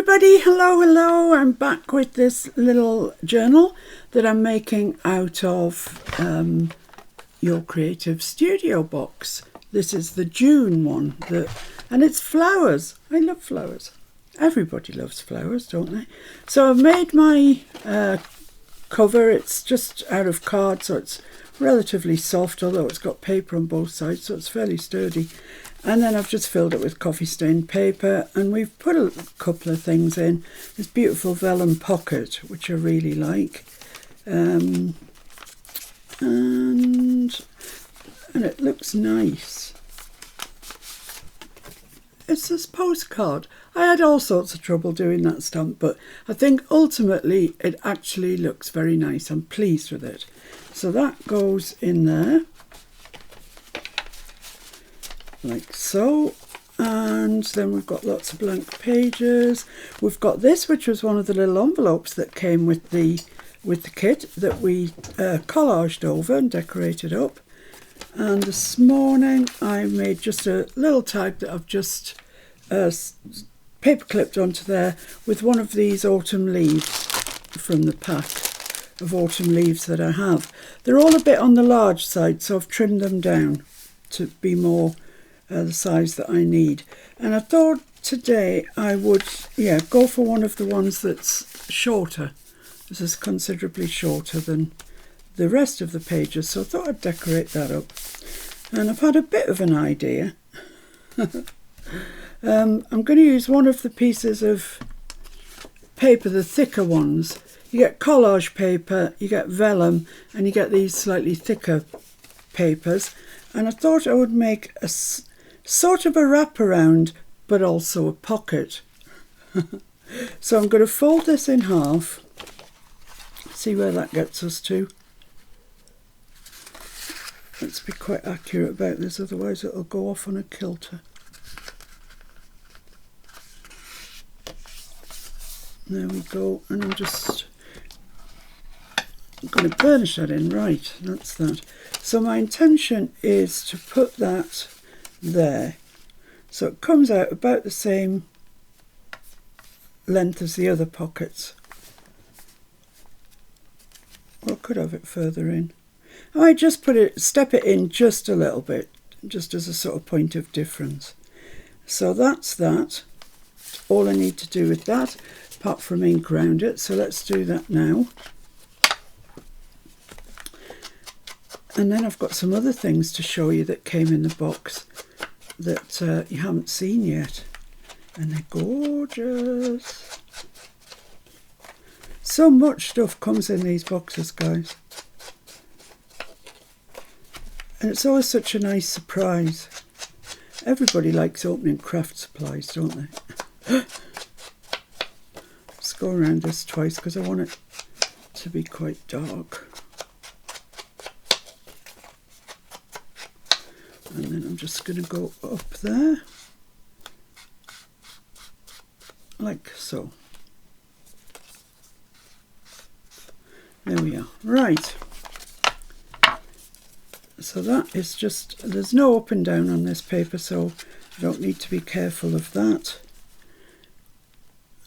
everybody, hello, I'm back with this little journal that I'm making out of your Creative Studio box. This is the June one, and it's flowers. I love flowers. Everybody loves flowers, don't they? So I've made my cover. It's just out of card, so it's relatively soft, although it's got paper on both sides, so it's fairly sturdy. And then I've just filled it with coffee stained paper, and we've put a couple of things in. This beautiful vellum pocket, which I really like. And it looks nice. It's this postcard. I had all sorts of trouble doing that stamp, but I think ultimately it actually looks very nice. I'm pleased with it. So that goes in there, like so. And then we've got lots of blank pages. We've got this, which was one of the little envelopes that came with the kit that we collaged over and decorated up. And this morning I made just a little tag that I've just paper clipped onto there with one of these autumn leaves from the pack of autumn leaves that I have. They're all a bit on the large side, so I've trimmed them down to be more the size that I need. And I thought today I would go for one of the ones that's shorter. This is considerably shorter than the rest of the pages, so I thought I'd decorate that up. And I've had a bit of an idea. I'm going to use one of the pieces of paper, the thicker ones. You get collage paper, you get vellum, and you get these slightly thicker papers. And I thought I would make a sort of a wraparound, but also a pocket. So I'm going to fold this in half. See where that gets us to. Let's be quite accurate about this, otherwise it'll go off on a kilter. There we go, and I'm going to burnish that in. Right, that's that. So my intention is to put that there, so it comes out about the same length as the other pockets. Well, I could have it further in. I might just step it in just a little bit, just as a sort of point of difference. So that's that. All I need to do with that, apart from ink around it. So let's do that now. And then I've got some other things to show you that came in the box that you haven't seen yet. And they're gorgeous. So much stuff comes in these boxes, guys. And it's always such a nice surprise. Everybody likes opening craft supplies, don't they? Let's go around this twice because I want it to be quite dark. And then I'm just going to go up there, like so. There we are. Right. So that is just, there's no up and down on this paper, so I don't need to be careful of that.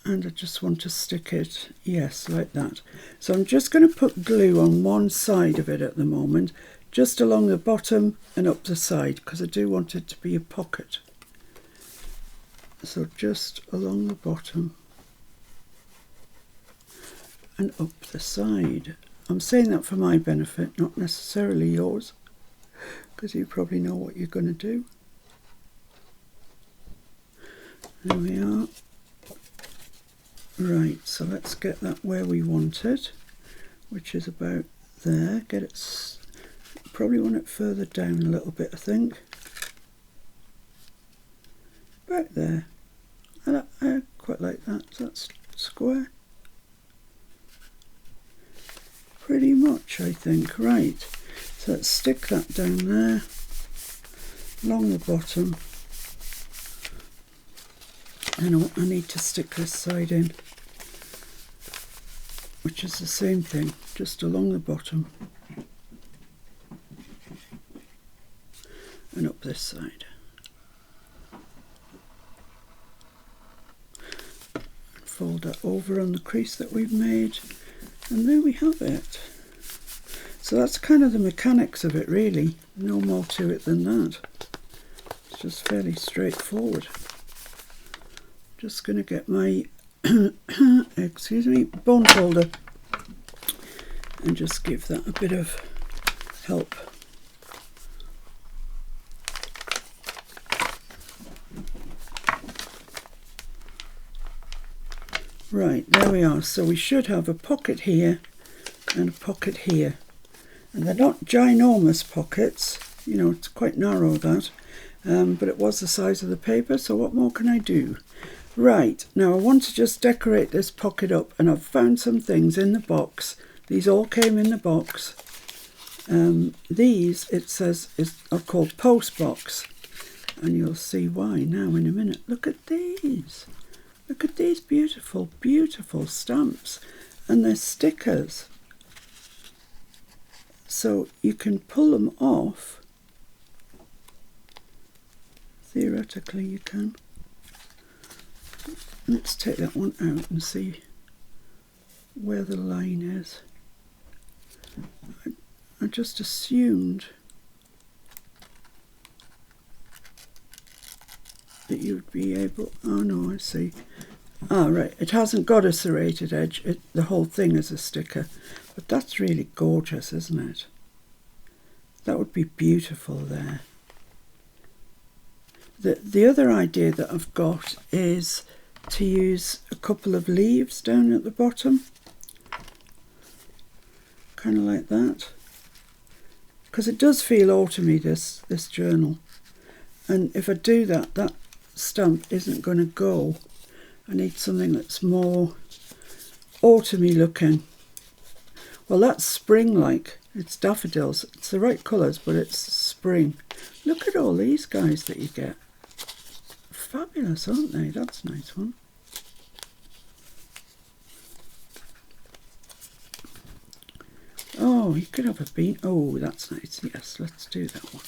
And I just want to stick it, yes, like that. So I'm just going to put glue on one side of it at the moment, just along the bottom and up the side, because I do want it to be a pocket. So just along the bottom and up the side. I'm saying that for my benefit, not necessarily yours, because you probably know what you're going to do. There we are. Right, so let's get that where we want it, which is about there. Get it, probably want it further down a little bit, I think. About there. I quite like that. So that's square. Pretty much, I think. Right, so let's stick that down there, along the bottom. And I need to stick this side in, which is the same thing, just along the bottom and up this side. fold that over on the crease that we've made, and there we have it. So that's kind of the mechanics of it, really. No more to it than that. It's just fairly straightforward. Just going to get my excuse me, bone folder and just give that a bit of help. Right, there we are. So we should have a pocket here and a pocket here. And they're not ginormous pockets, you know, it's quite narrow that, but it was the size of the paper, so what more can I do? Right, now I want to just decorate this pocket up, and I've found some things in the box. These all came in the box. These, it says, are called post box, and you'll see why now in a minute. Look at these. Look at these beautiful, beautiful stamps, and they're stickers. So you can pull them off. Theoretically you can. Let's take that one out and see where the line is. I just assumed that you'd be able, oh no, I see. Ah, right, it hasn't got a serrated edge, the whole thing is a sticker. But that's really gorgeous, isn't it? That would be beautiful there. The other idea that I've got is to use a couple of leaves down at the bottom. Kind of like that. Because it does feel autumny, this journal. And if I do that, that stamp isn't going to go. I need something that's more autumny looking. Well, that's spring-like. It's daffodils. It's the right colours, but it's spring. Look at all these guys that you get. Fabulous, aren't they? That's a nice one. Oh, you could have a bean. Oh, that's nice. Yes, let's do that one.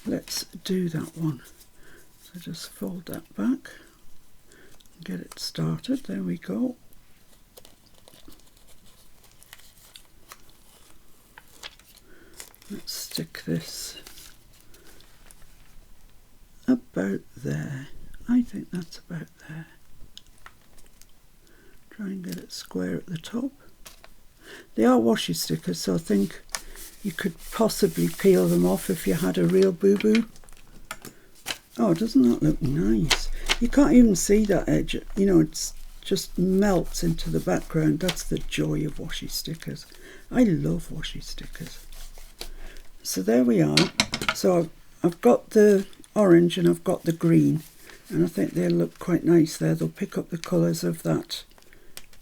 Let's do that one. So just fold that back and get it started. There we go. Let's stick this about there. I think that's about there. Try and get it square at the top. They are washi stickers, so I think you could possibly peel them off if you had a real boo-boo. Oh, doesn't that look nice? You can't even see that edge. You know, it's just melts into the background. That's the joy of washi stickers. I love washi stickers. So there we are. So I've got the orange and I've got the green, and I think they'll look quite nice there. They'll pick up the colours of that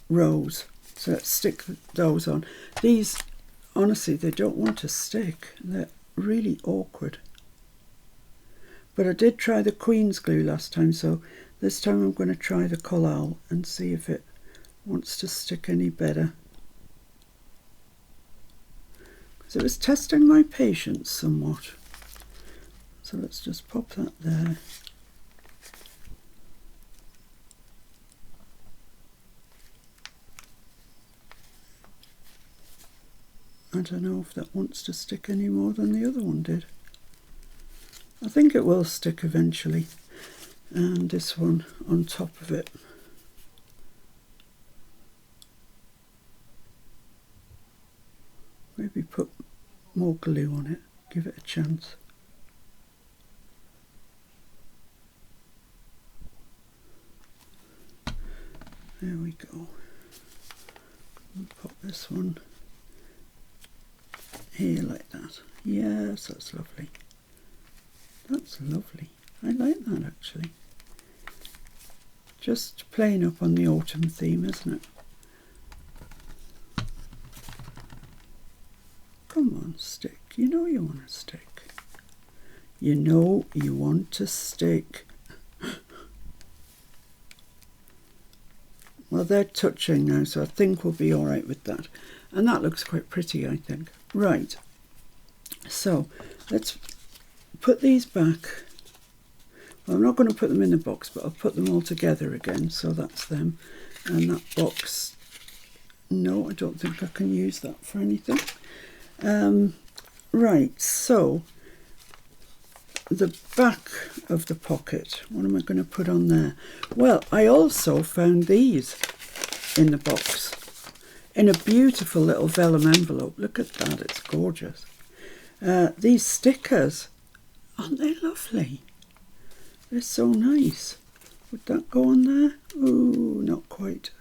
rose. So let's stick those on. These, honestly, they don't want to stick. They're really awkward. But I did try the Queen's glue last time, so this time I'm going to try the Collal and see if it wants to stick any better. Because it was testing my patience somewhat. So let's just pop that there. I don't know if that wants to stick any more than the other one did. I think it will stick eventually. And this one on top of it. Maybe put more glue on it, give it a chance. There we go. And pop this one here like that. Yes, that's lovely. That's lovely. I like that actually. Just playing up on the autumn theme, isn't it? Come on, stick. You know you want to stick. You know you want to stick. Well, they're touching now, so I think we'll be all right with that. And that looks quite pretty, I think. Right. So let's put these back. Well, I'm not going to put them in the box, but I'll put them all together again. So that's them. And that box, no, I don't think I can use that for anything. Right, so the back of the pocket, what am I going to put on there? Well, I also found these in the box in a beautiful little vellum envelope. Look at that, it's gorgeous. These stickers, aren't they lovely? They're so nice. Would that go on there? Ooh, not quite.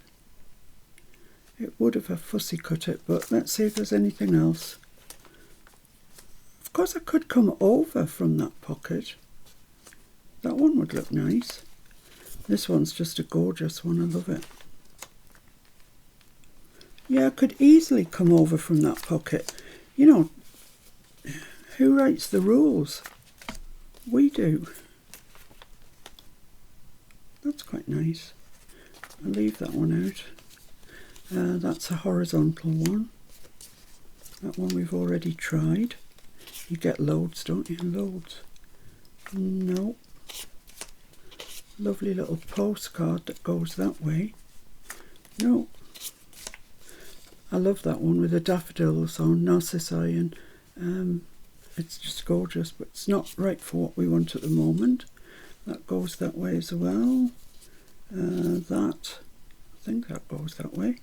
It would if I fussy cut it, but let's see if there's anything else. Of course, I could come over from that pocket. That one would look nice. This one's just a gorgeous one, I love it. Yeah, I could easily come over from that pocket. You know, who writes the rules? We do. That's quite nice. I'll leave that one out. That's a horizontal one. That one we've already tried. You get loads, don't you? Loads. No. Lovely little postcard that goes that way. No. I love that one with the daffodils on, narcissi, and it's just gorgeous, but it's not right for what we want at the moment. That goes that way as well. I think that goes that way.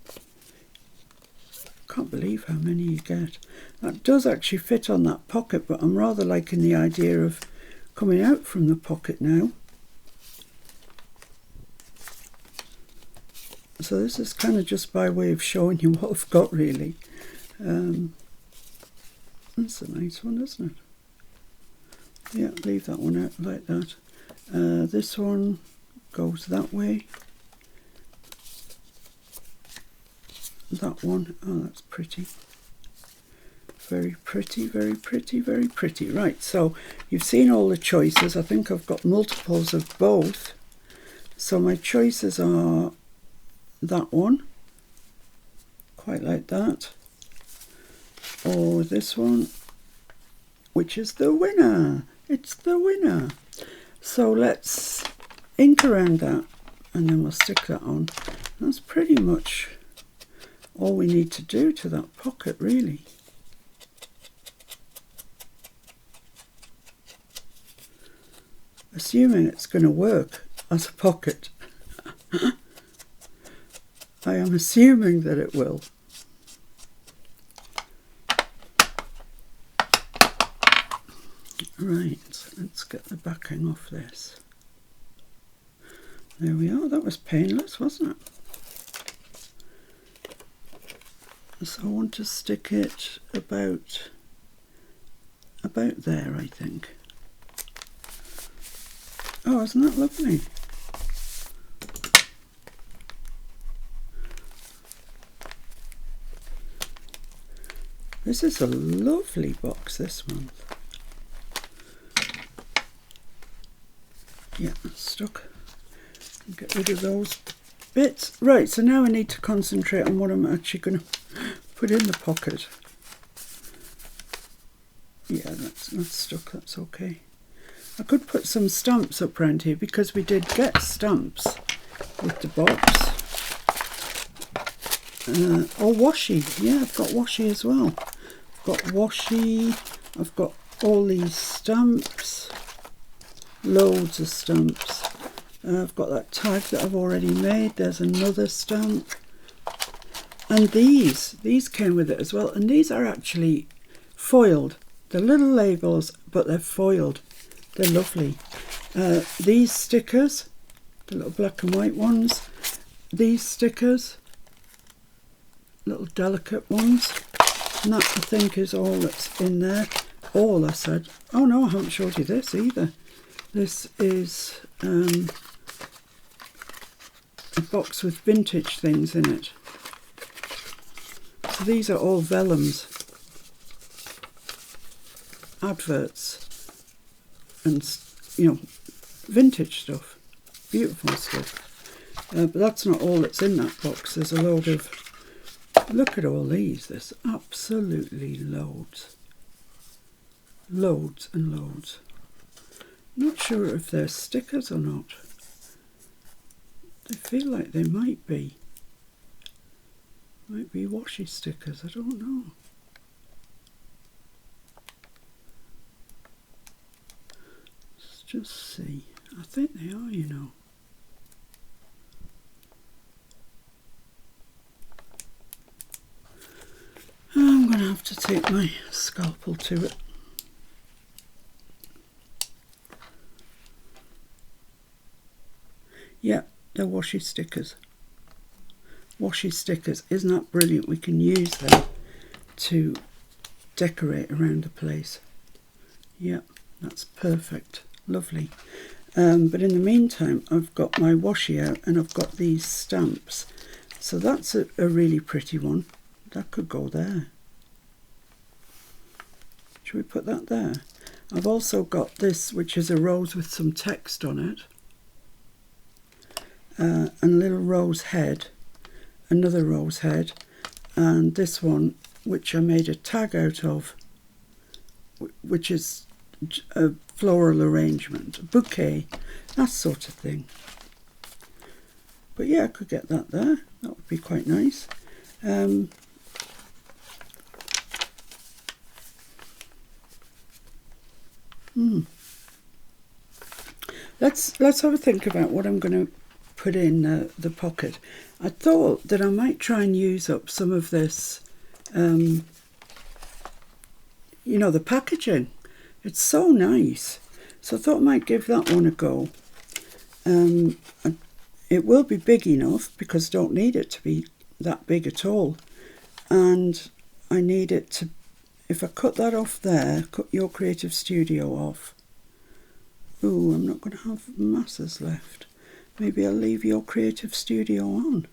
Can't believe how many you get. That does actually fit on that pocket, but I'm rather liking the idea of coming out from the pocket now. So this is kind of just by way of showing you what I've got, really. That's a nice one, isn't it? Yeah, leave that one out like that. This one goes that way. That one, oh, that's pretty. Very pretty, very pretty, very pretty. Right, so you've seen all the choices. I think I've got multiples of both. So my choices are that one, quite like that, or this one, which is the winner. It's the winner. So let's ink around that, and then we'll stick that on. That's pretty much all we need to do to that pocket, really. Assuming it's going to work as a pocket. I am assuming that it will. Right, let's get the backing off this. There we are. That was painless, wasn't it? So I want to stick it about there, I think. Oh, isn't that lovely? This is a lovely box this month. Yeah, that's stuck. Get rid of those bits. Right, so now I need to concentrate on what I'm actually going to put in the pocket. Yeah, that's stuck, that's okay. I could put some stamps up around here because we did get stamps with the box. Or washi. Yeah, I've got washi as well. I've got washi. I've got all these stamps. Loads of stamps. I've got that tag that I've already made. There's another stamp. And these came with it as well. And these are actually foiled. They're little labels, but they're foiled. They're lovely. These stickers, the little black and white ones. These stickers, little delicate ones. And that, I think, is all that's in there. All, I said. Oh no, I haven't showed you this either. This is a box with vintage things in it. So these are all vellums, adverts, and, you know, vintage stuff, beautiful stuff. But that's not all that's in that box. There's a load of, look at all these. There's absolutely loads. Loads and loads. Not sure if they're stickers or not. They feel like they might be. Might be washi stickers, I don't know. Let's just see. I think they are, you know. I'm going to have to take my scalpel to it. Yeah, they're washi stickers. Washi stickers. Isn't that brilliant? We can use them to decorate around the place. Yeah, that's perfect. Lovely. But in the meantime, I've got my washi out and I've got these stamps. So that's a really pretty one. That could go there. Should we put that there? I've also got this, which is a rose with some text on it. And a little rose head. Another rose head. And this one, which I made a tag out of, which is a floral arrangement, a bouquet, that sort of thing. But yeah, I could get that there. That would be quite nice. Let's have a think about what I'm going to put in the pocket. I thought that I might try and use up some of this, you know, the packaging. It's so nice. So I thought I might give that one a go. It will be big enough because I don't need it to be that big at all. And I need it to, if I cut that off there, cut Your Creative Studio off. Ooh, I'm not going to have masses left. Maybe I'll leave Your Creative Studio on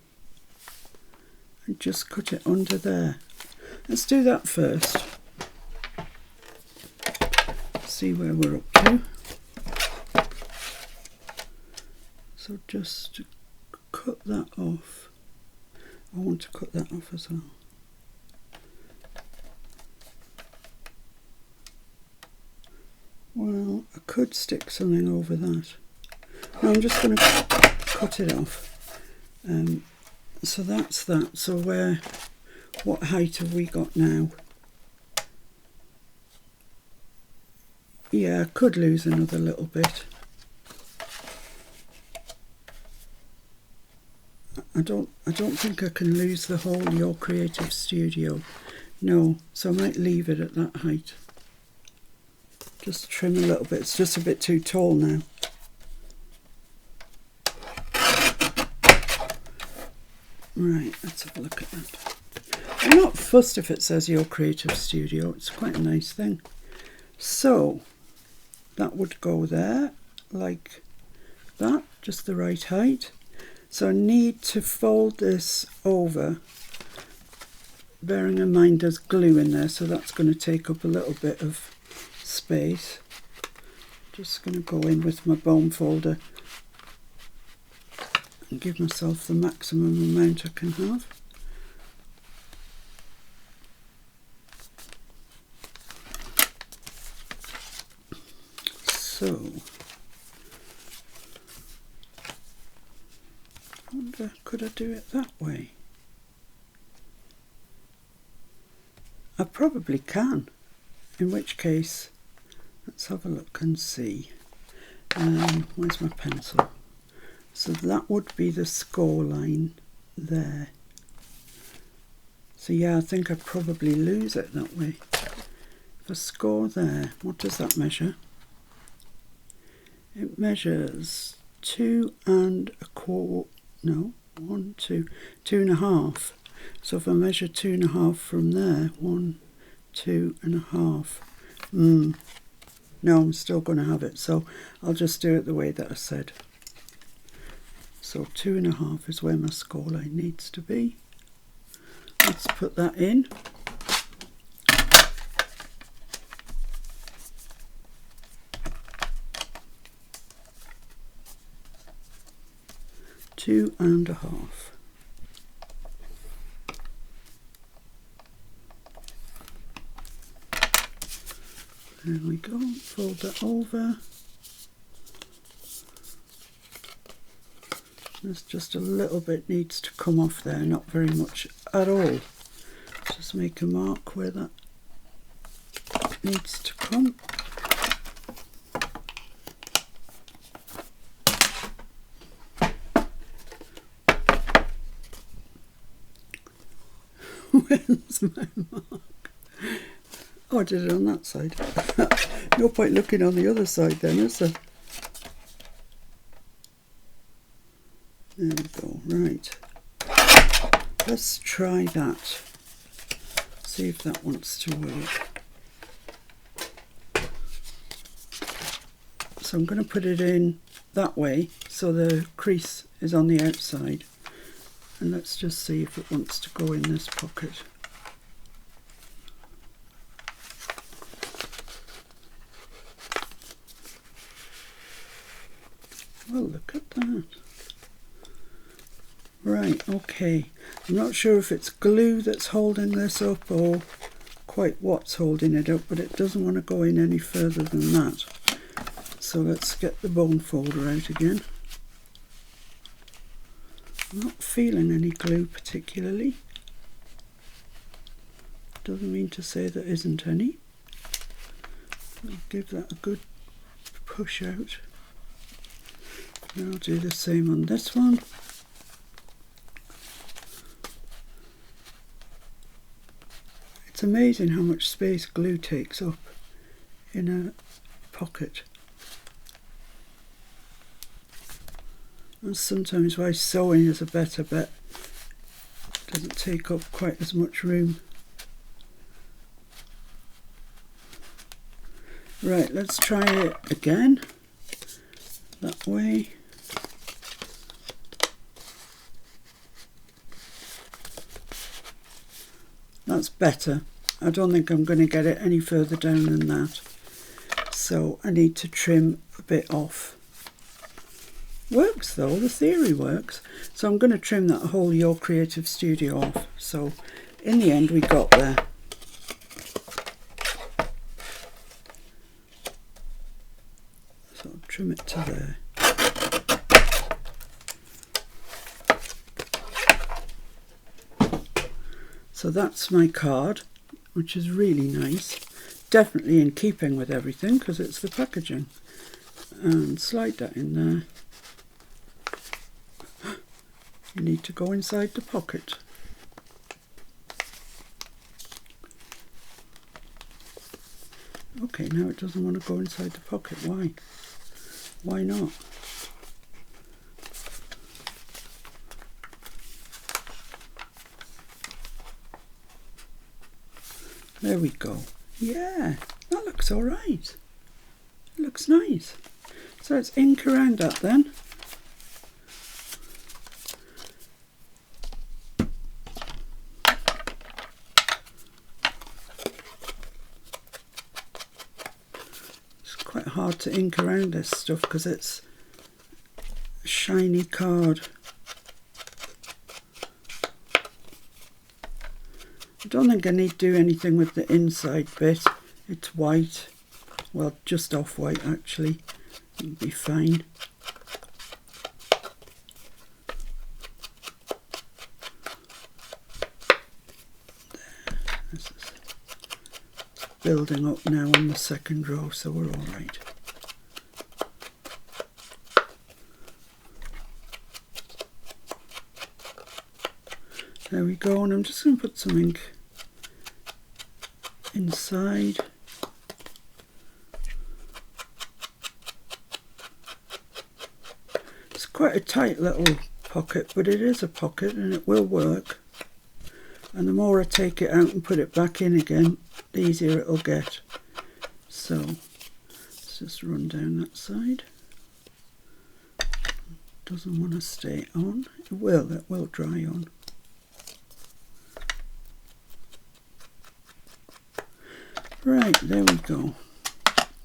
and just cut it under there. Let's do that first. See where we're up to. So just cut that off. I want to cut that off as well. Well, I could stick something over that. No, I'm just going to cut it off. So that's that. So what height have we got now? Yeah, I could lose another little bit. I don't think I can lose the whole Your Creative Studio. No, so I might leave it at that height. Just trim a little bit. It's just a bit too tall now. Right, let's have a look at that. I'm not fussed if it says Your Creative Studio. It's quite a nice thing. So that would go there like that, just the right height. So I need to fold this over, bearing in mind there's glue in there, so that's going to take up a little bit of space. Just going to go in with my bone folder and give myself the maximum amount I can have. So I wonder, could I do it that way? I probably can, in which case let's have a look and see. Where's my pencil? So that would be the score line there. So yeah, I think I'd probably lose it that way. If I score there, what does that measure? It measures 2.25. No, 1, 2, 2.5. So if I measure 2.5 from there, 1, 2.5. No, I'm still going to have it. So I'll just do it the way that I said. So 2.5 is where my score line needs to be. Let's put that in. Two and a half. There we go. Fold that over. There's just a little bit needs to come off there, not very much at all. Just make a mark where that needs to come. Where's my mark? Oh, I did it on that side. No point looking on the other side then, is there? There we go, right. Let's try that. See if that wants to work. So I'm going to put it in that way so the crease is on the outside. And let's just see if it wants to go in this pocket. Well, look at that. Right, okay. I'm not sure if it's glue that's holding this up or quite what's holding it up, but it doesn't want to go in any further than that. So let's get the bone folder out again. I'm not feeling any glue particularly. Doesn't mean to say there isn't any. I'll give that a good push out. And I'll do the same on this one. It's amazing how much space glue takes up in a pocket. And sometimes why sewing is a better bet. It doesn't take up quite as much room. Right, let's try it again. That way. That's better. I don't think I'm going to get it any further down than that. So I need to trim a bit off. Works though, the theory works. So I'm going to trim that whole Your Creative Studio off. So in the end we got there. So I'll trim it to there. So that's my card, which is really nice. Definitely in keeping with everything because it's the packaging. And slide that in there. You need to go inside the pocket. Okay, now it doesn't want to go inside the pocket. Why? Why not? There we go. Yeah, that looks all right. It looks nice. So let's ink around that then. It's quite hard to ink around this stuff because it's a shiny card. I don't think I need to do anything with the inside bit. It's white. Well, just off white actually. It'll be fine. There. This is building up now on the second row, so we're all right. There we go, and I'm just going to put some ink inside. It's quite a tight little pocket, but it is a pocket and it will work. And the more I take it out and put it back in again, the easier it'll get. So let's just run down that side. Doesn't want to stay on. It will dry on. Right, there we go.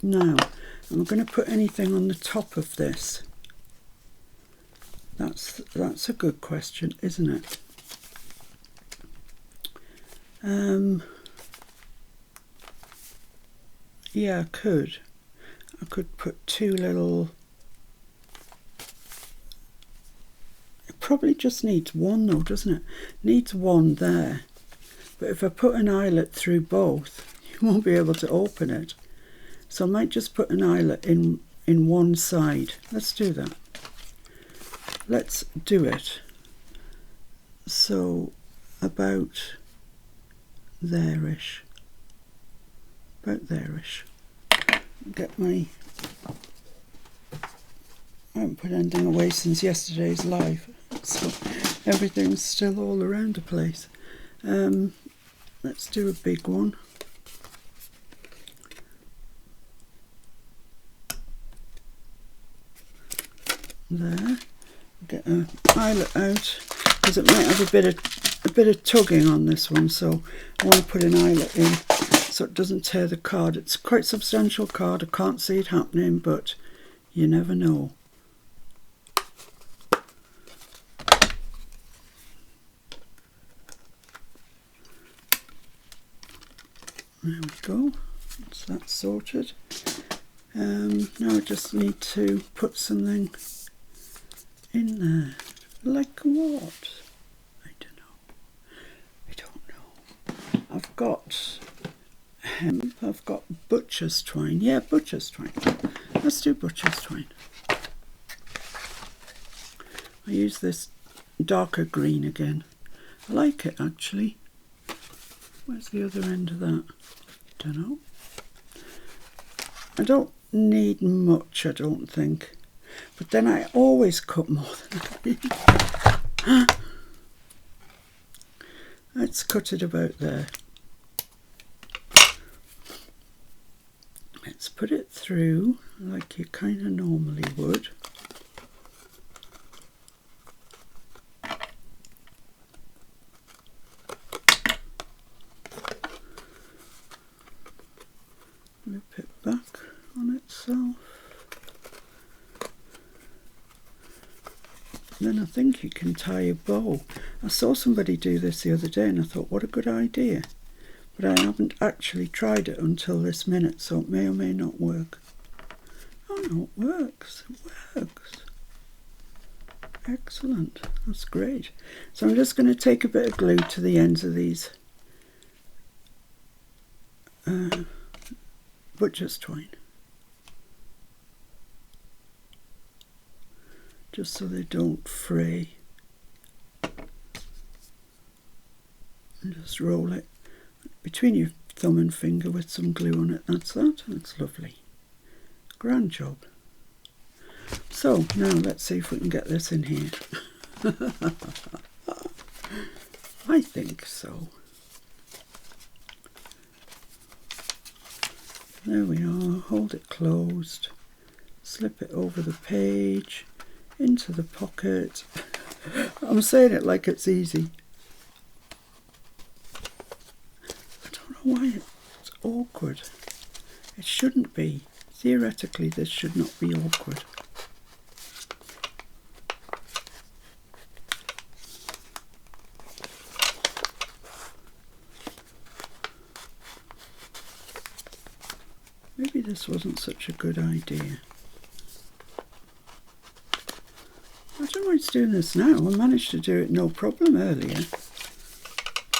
Now, I'm going to put anything on the top of this. That's a good question, isn't it? Yeah, I could put two little probably just needs one though, doesn't it? Needs one there. But if I put an eyelet through both, you won't be able to open it. So I might just put an eyelet in one side. Let's do that. Let's do it. So about there-ish. About there-ish. Get my... I haven't put anything away since yesterday's live, so everything's still all around the place. Let's do a big one. There. Get an eyelet out because it might have a bit of tugging on this one, so I want to put an eyelet in so it doesn't tear the card. It's quite a substantial card. I can't see it happening, but you never know. There we go. That's that sorted. Now I just need to put something in there. Like what? I don't know. I've got hemp. I've got butcher's twine. Yeah, butcher's twine. Let's do butcher's twine. I use this darker green again. I like it actually. Where's the other end of that? Don't know. I don't need much, I don't think. But then I always cut more than I need. Let's cut it about there. Let's put it through like you kind of normally would. Loop it back on itself. Then I think you can tie a bow. I saw somebody do this the other day and I thought, what a good idea. But I haven't actually tried it until this minute, so it may or may not work. Oh no, it works. It works. Excellent. That's great. So I'm just going to take a bit of glue to the ends of these butcher's twine. Just so they don't fray. And just roll it between your thumb and finger with some glue on it. That's that. That's lovely. Grand job. So now let's see if we can get this in here. I think so. There we are. Hold it closed. Slip it over the page. Into the pocket. I'm saying it like it's easy. I don't know why it's awkward. It shouldn't be. Theoretically, this should not be awkward. Maybe this wasn't such a good idea. I don't know why it's doing this now. I managed to do it no problem earlier.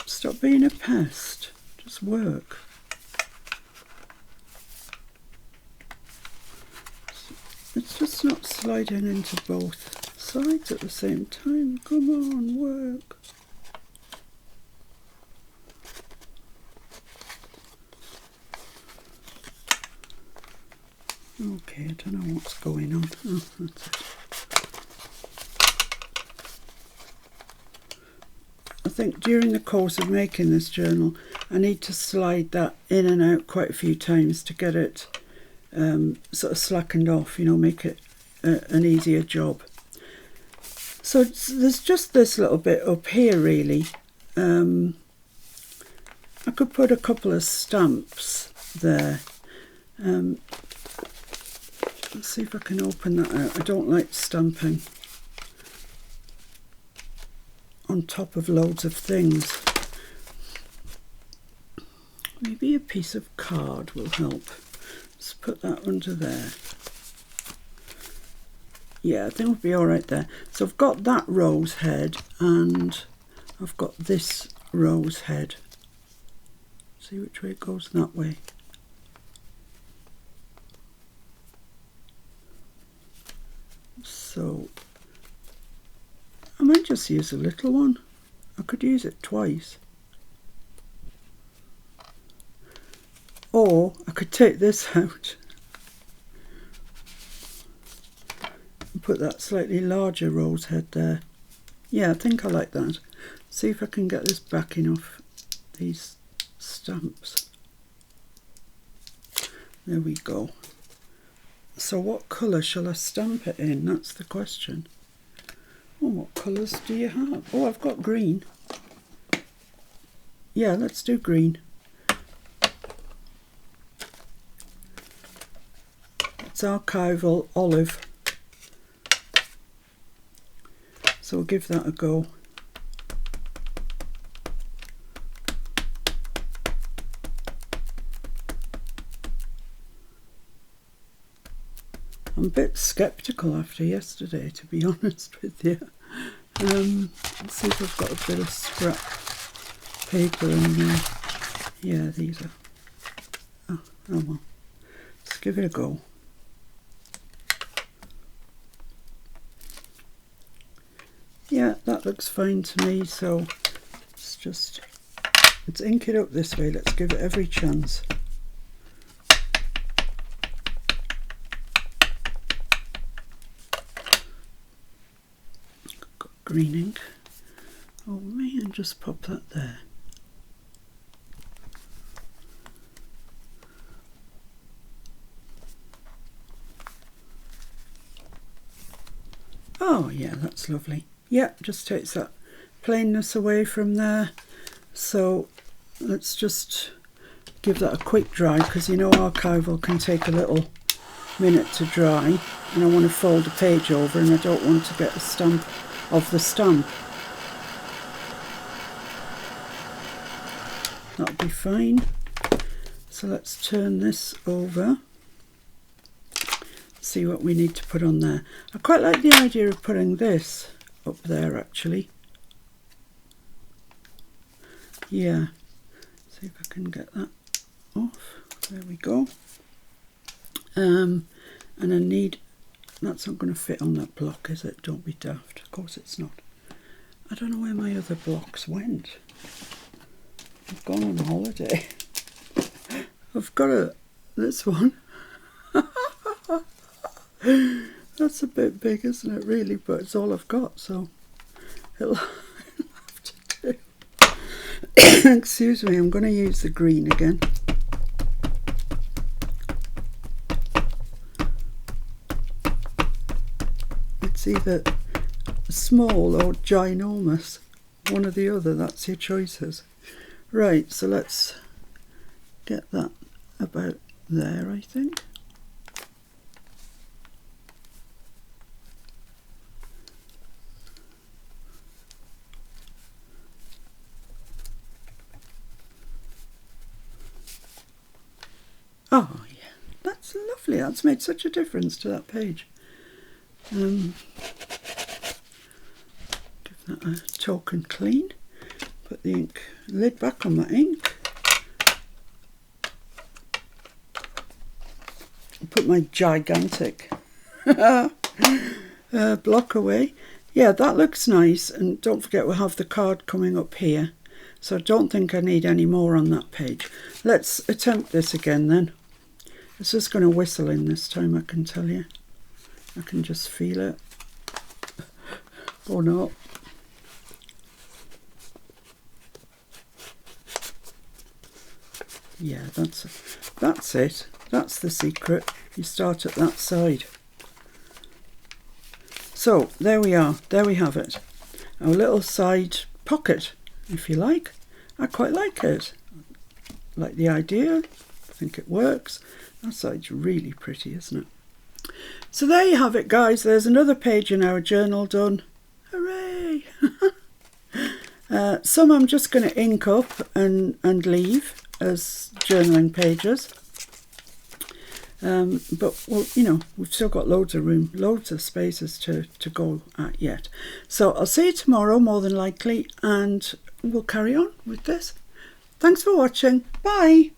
Stop being a pest. Just work. It's just not sliding into both sides at the same time. Come on, work. Okay, I don't know what's going on. Oh, that's it. I think during the course of making this journal, I need to slide that in and out quite a few times to get it sort of slackened off, you know, make it an easier job. So there's just this little bit up here really. I could put a couple of stamps there. Let's see if I can open that out. I don't like stamping on top of loads of things. Maybe a piece of card will help. Let's put that under there. Yeah, I think we'll be all right there. So I've got that rose head and I've got this rose head. See which way it goes? That way. So I might just use a little one. I could use it twice. Or I could take this out and put that slightly larger rose head there. Yeah, I think I like that. See if I can get this backing off these stamps. There we go. So what colour shall I stamp it in? That's the question. Oh, what colours do you have? Oh, I've got green. Yeah, let's do green. It's archival olive. So we'll give that a go. I'm a bit sceptical after yesterday, to be honest with you. Let's see if I've got a bit of scrap paper in there. Yeah, these are. Oh well. Let's give it a go. Yeah, that looks fine to me. So let's ink it up this way. Let's give it every chance. Green ink. Oh man, just pop that there. Oh yeah, that's lovely. Yeah, just takes that plainness away from there. So let's just give that a quick dry, because you know archival can take a little minute to dry, and I want to fold a page over and I don't want to get a stamp of the stamp. That'll be fine. So let's turn this over, see what we need to put on there. I quite like the idea of putting this up there actually. Yeah, see if I can get that off. There we go. And I need, that's not going to fit on that block, is it? Don't be daft. Of course it's not. I don't know where my other blocks went. I've gone on holiday. I've got this one. That's a bit big, isn't it, really? But it's all I've got, so it'll have to do. Excuse me, I'm going to use the green again. It's either small or ginormous, one or the other, that's your choices. Right, so let's get that about there, I think. Oh yeah, that's lovely. That's made such a difference to that page. Give that a token clean. Put the ink lid back on that ink. Put my gigantic block away. Yeah, that looks nice. And don't forget we'll have the card coming up here. So I don't think I need any more on that page. Let's attempt this again then. It's just going to whistle in this time, I can tell you. I can just feel it. Or not. Yeah, that's it. That's the secret. You start at that side. So there we are. There we have it. Our little side pocket, if you like. I quite like it. Like the idea. I think it works. That side's really pretty, isn't it? So there you have it, guys. There's another page in our journal done. Hooray! Some I'm just going to ink up and leave as journaling pages. But well, you know, we've still got loads of room, loads of spaces to go at yet. So I'll see you tomorrow, more than likely, and we'll carry on with this. Thanks for watching. Bye.